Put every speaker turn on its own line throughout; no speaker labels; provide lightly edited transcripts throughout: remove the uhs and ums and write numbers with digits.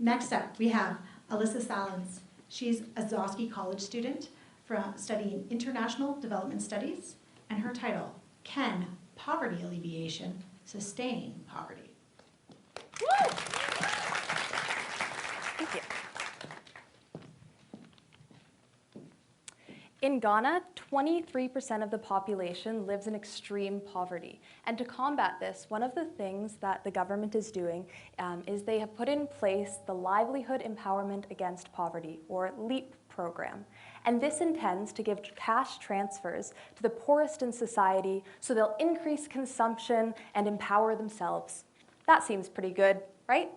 Next up, we have Alissa Sallans. She's a Zosky College student studying International Development Studies, and her title, Can Poverty Alleviation Sustain Poverty?
Woo! Thank you. In Ghana, 23% of the population lives in extreme poverty. And to combat this, one of the things that the government is doing is they have put in place the Livelihood Empowerment Against Poverty, or LEAP program. And this intends to give cash transfers to the poorest in society so they'll increase consumption and empower themselves. That seems pretty good, right?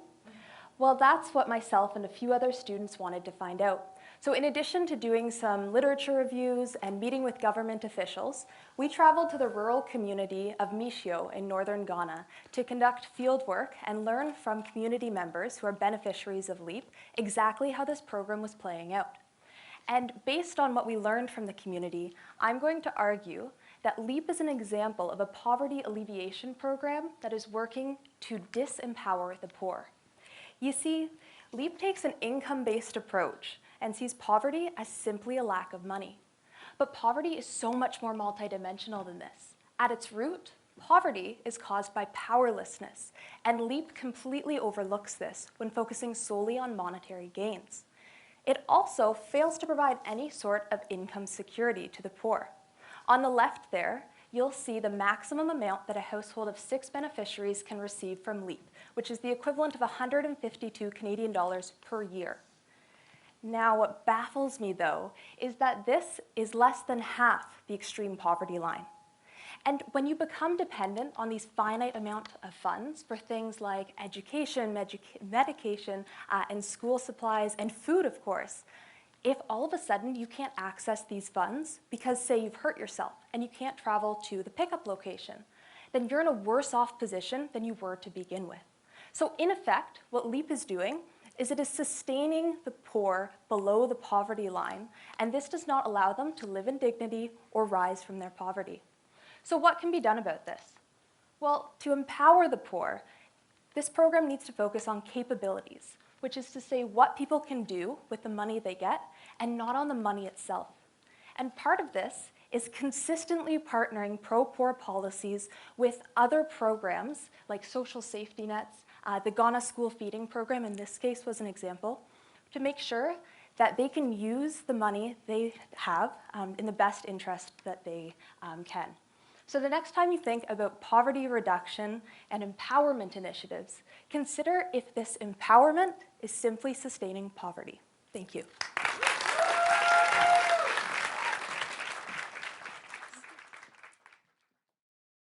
Well, that's what myself and a few other students wanted to find out. So in addition to doing some literature reviews and meeting with government officials, we traveled to the rural community of Mishio in northern Ghana to conduct field work and learn from community members who are beneficiaries of LEAP exactly how this program was playing out. And based on what we learned from the community, I'm going to argue that LEAP is an example of a poverty alleviation program that is working to disempower the poor. You see, LEAP takes an income-based approach and sees poverty as simply a lack of money. But poverty is so much more multidimensional than this. At its root, poverty is caused by powerlessness, and LEAP completely overlooks this when focusing solely on monetary gains. It also fails to provide any sort of income security to the poor. On the left there, you'll see the maximum amount that a household of 6 beneficiaries can receive from LEAP, which is the equivalent of 152 Canadian dollars per year. Now, what baffles me, though, is that this is less than half the extreme poverty line. And when you become dependent on these finite amount of funds for things like education, medication, and school supplies, and food, of course, if all of a sudden you can't access these funds because, say, you've hurt yourself and you can't travel to the pickup location, then you're in a worse off position than you were to begin with. So in effect, what LEAP is doing is it is sustaining the poor below the poverty line, and this does not allow them to live in dignity or rise from their poverty. So what can be done about this? Well, to empower the poor, this program needs to focus on capabilities, which is to say what people can do with the money they get and not on the money itself. And part of this is consistently partnering pro-poor policies with other programs like social safety nets. The Ghana School Feeding Program, in this case, was an example, to make sure that they can use the money they have in the best interest that they can. So the next time you think about poverty reduction and empowerment initiatives, consider if this empowerment is simply sustaining poverty. Thank you.